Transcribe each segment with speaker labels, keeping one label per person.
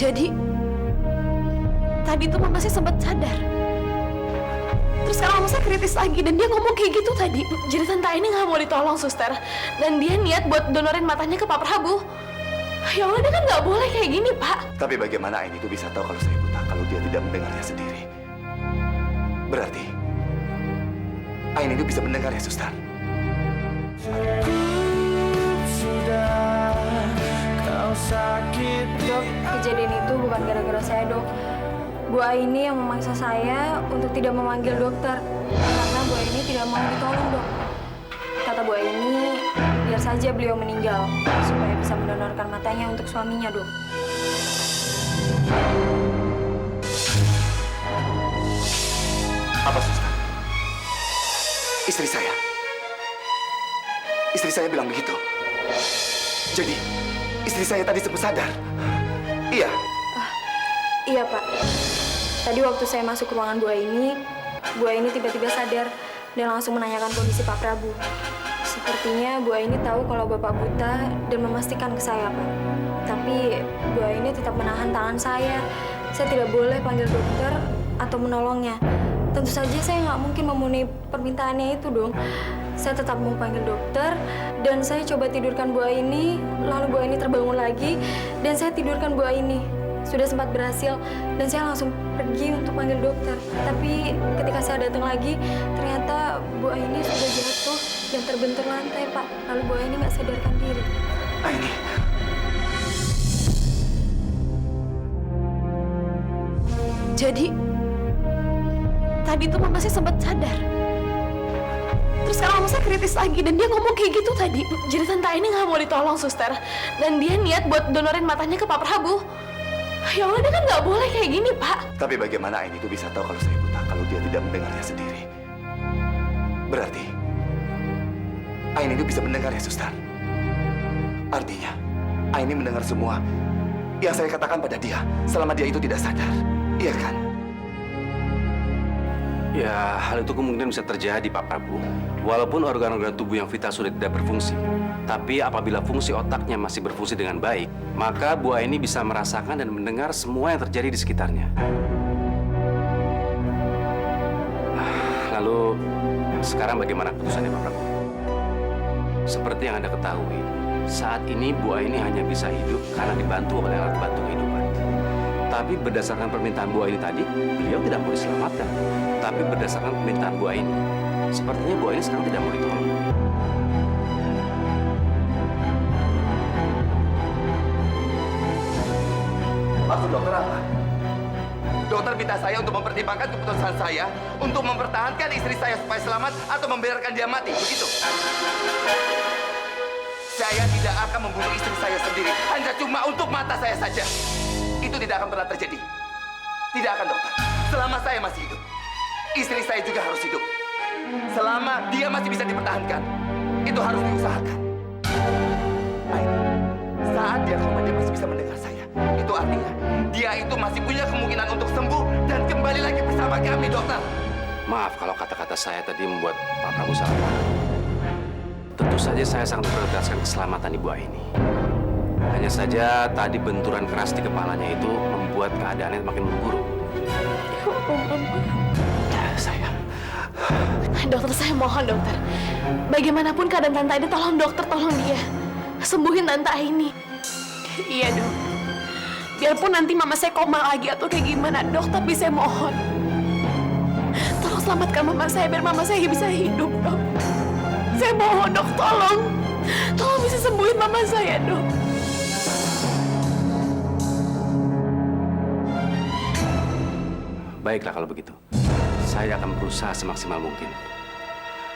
Speaker 1: Jadi tadi tuh mama saya sempat sadar. Terus sekarang mama saya kritis lagi dan dia ngomong kayak gitu tadi. Jadi tante ini nggak mau ditolong, suster. Dan dia niat buat donorin matanya ke Pak Prabu. Ya Allah, dia kan nggak boleh kayak gini, Pak.
Speaker 2: Tapi bagaimana Aini itu bisa tahu kalau saya buta kalau dia tidak mendengarnya sendiri? Berarti Aini itu bisa mendengar ya, suster?
Speaker 3: Dok, kejadian itu bukan gara-gara saya, Dok. Bu Aini yang memaksa saya untuk tidak memanggil dokter karena Bu Aini tidak mau ditolong, Dok. Kata Bu Aini, biar saja beliau meninggal supaya bisa mendonorkan matanya untuk suaminya, Dok.
Speaker 2: Apa, suster? Istri saya? Istri saya bilang begitu? Jadi, istri saya tadi sempat sadar? Iya?
Speaker 3: Iya, Pak. Tadi waktu saya masuk ke ruangan Bu Aini tiba-tiba sadar dan langsung menanyakan kondisi Pak Prabu. Sepertinya Bu Aini tahu kalau Bapak buta dan memastikan ke saya, Pak. Tapi Bu Aini tetap menahan tangan saya. Saya tidak boleh panggil dokter atau menolongnya. Tentu saja saya nggak mungkin memenuhi permintaannya itu dong. Saya tetap mau panggil dokter dan saya coba tidurkan Bu Aini, lalu Bu Aini terbangun lagi dan saya tidurkan Bu Aini. Sudah sempat berhasil dan saya langsung pergi untuk panggil dokter. Tapi ketika saya datang lagi, ternyata Bu Aini sudah jatuh dan terbentur lantai, Pak. Lalu Bu Aini nggak sadarkan diri.
Speaker 2: Aini.
Speaker 1: Jadi tadi tuh mama saya sempat sadar. Terus sekarang mama saya kritis lagi dan dia ngomong kayak gitu tadi. Jadi tante ini nggak mau ditolong, suster. Dan dia niat buat donorin matanya ke Pak Prabu. Ya Allah, dia kan nggak boleh kayak gini, Pak.
Speaker 2: Tapi bagaimana Aini itu bisa tahu kalau saya buta kalau dia tidak mendengarnya sendiri? Berarti Aini itu bisa mendengar ya, suster? Artinya Aini mendengar semua yang saya katakan pada dia selama dia itu tidak sadar. Iya kan?
Speaker 4: Ya, hal itu kemungkinan bisa terjadi, Pak Prabu. Walaupun organ-organ tubuh yang vital sudah tidak berfungsi, tapi apabila fungsi otaknya masih berfungsi dengan baik, maka Bu Aini bisa merasakan dan mendengar semua yang terjadi di sekitarnya. Lalu, sekarang bagaimana keputusannya, Pak Prabu? Seperti yang Anda ketahui, saat ini Bu Aini hanya bisa hidup karena dibantu oleh alat bantu kehidupan. Tapi berdasarkan permintaan Bu Aini tadi, beliau tidak mau diselamatkan. Tapi berdasarkan permintaan Bu Aini, sepertinya Bu Aini sekarang tidak mau ditolong.
Speaker 2: Maksud dokter apa? Dokter minta saya untuk mempertimbangkan keputusan saya untuk mempertahankan istri saya supaya selamat atau membiarkan dia mati, begitu? Saya tidak akan membunuh istri saya sendiri hanya cuma untuk mata saya saja. Itu tidak akan pernah terjadi. Tidak akan, dokter. Selama saya masih hidup, istri saya juga harus hidup. Selama dia masih bisa dipertahankan, itu harus diusahakan. Aini, saat dia koma dia masih bisa mendengar saya. Itu artinya dia itu masih punya kemungkinan untuk sembuh dan kembali lagi bersama kami, dokter.
Speaker 4: Maaf kalau kata-kata saya tadi membuat Pak Prabu salah paham. Tentu saja saya sangat memprioritaskan keselamatan Ibu Aini. Hanya saja tadi benturan keras di kepalanya itu membuat keadaannya makin memburuk.
Speaker 2: Sayang.
Speaker 1: Dokter, saya mohon, dokter. Bagaimanapun keadaan tante ini, tolong dokter, tolong dia. Sembuhin tante ini. Iya, dok. Biarpun nanti mama saya koma lagi atau kayak gimana, dok, tapi saya mohon. Tolong selamatkan mama saya, biar mama saya bisa hidup, dok. Saya mohon, dok, tolong. Tolong bisa sembuhin mama saya, dok.
Speaker 4: Baiklah kalau begitu. Saya akan berusaha semaksimal mungkin.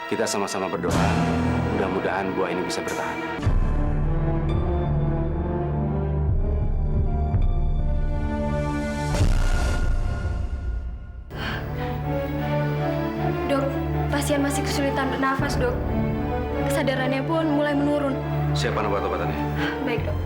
Speaker 4: Kita sama-sama berdoa, mudah-mudahan Bu Aini bisa bertahan.
Speaker 3: Dok, pasien masih kesulitan bernafas, dok. Kesadarannya pun mulai menurun.
Speaker 4: Siapa obat-obatannya?
Speaker 3: Baik, dok.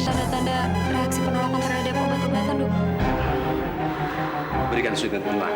Speaker 3: tanda-tanda reaksi penolakan terhadap obat-obatan, Dok.
Speaker 4: Berikan suntikan penenang.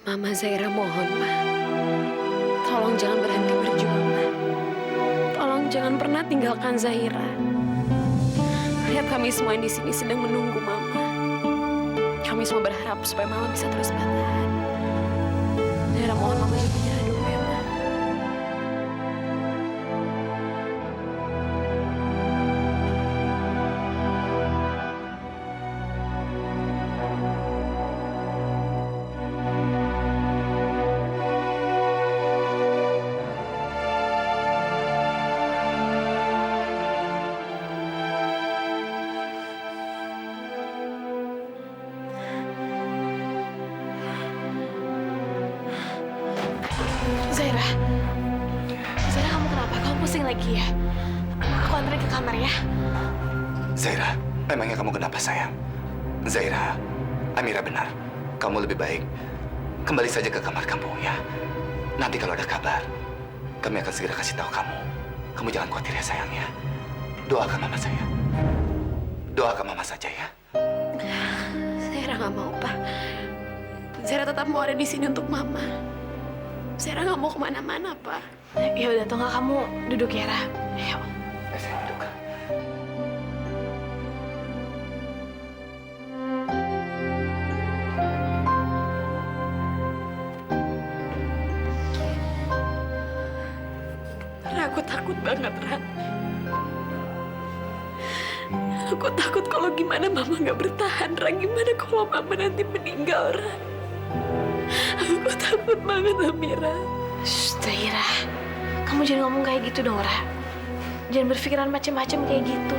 Speaker 1: Mama Zaira mohon, Ma. Tolong jangan berhenti berjuang, Ma. Tolong jangan pernah tinggalkan Zaira. Lihat kami semua di sini sedang menunggu Mama. Kami semua berharap supaya Mama bisa terus bertahan. Zaira mohon Mama jangan menyerah dulu ya, Ma. Zaira, Zaira kamu kenapa? Kamu pusing lagi ya? Aku anterin ke kamar ya.
Speaker 2: Zaira, memangnya kamu kenapa sayang? Zaira, Amira benar. Kamu lebih baik kembali saja ke kamar kamu ya. Nanti kalau ada kabar, kami akan segera kasih tahu kamu. Kamu jangan khawatir ya sayang ya. Doakan mama saya. Doakan mama saja ya.
Speaker 1: Zaira nggak mau, Pak. Zaira tetap mau ada di sini untuk Mama. Zaira nggak mau kemana-mana, Pak. Ya udah, tuh nggak kamu duduk ya, Ra. Ayo.
Speaker 2: Saya duduk.
Speaker 1: Ra, aku takut banget, Ra. Aku takut kalau gimana Mama nggak bertahan, Ra. Gimana kalau Mama nanti meninggal, Ra. Aku takut banget, Amira. Shh, Zaira. Kamu jangan ngomong kayak gitu dong, Ra. Jangan berpikiran macam-macam kayak gitu.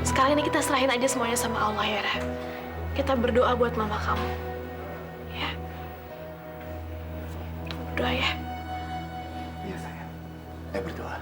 Speaker 1: Sekarang ini kita serahin aja semuanya sama Allah ya, Ra. Kita berdoa buat mama kamu. Ya. Berdoa ya.
Speaker 2: Iya sayang. Saya berdoa.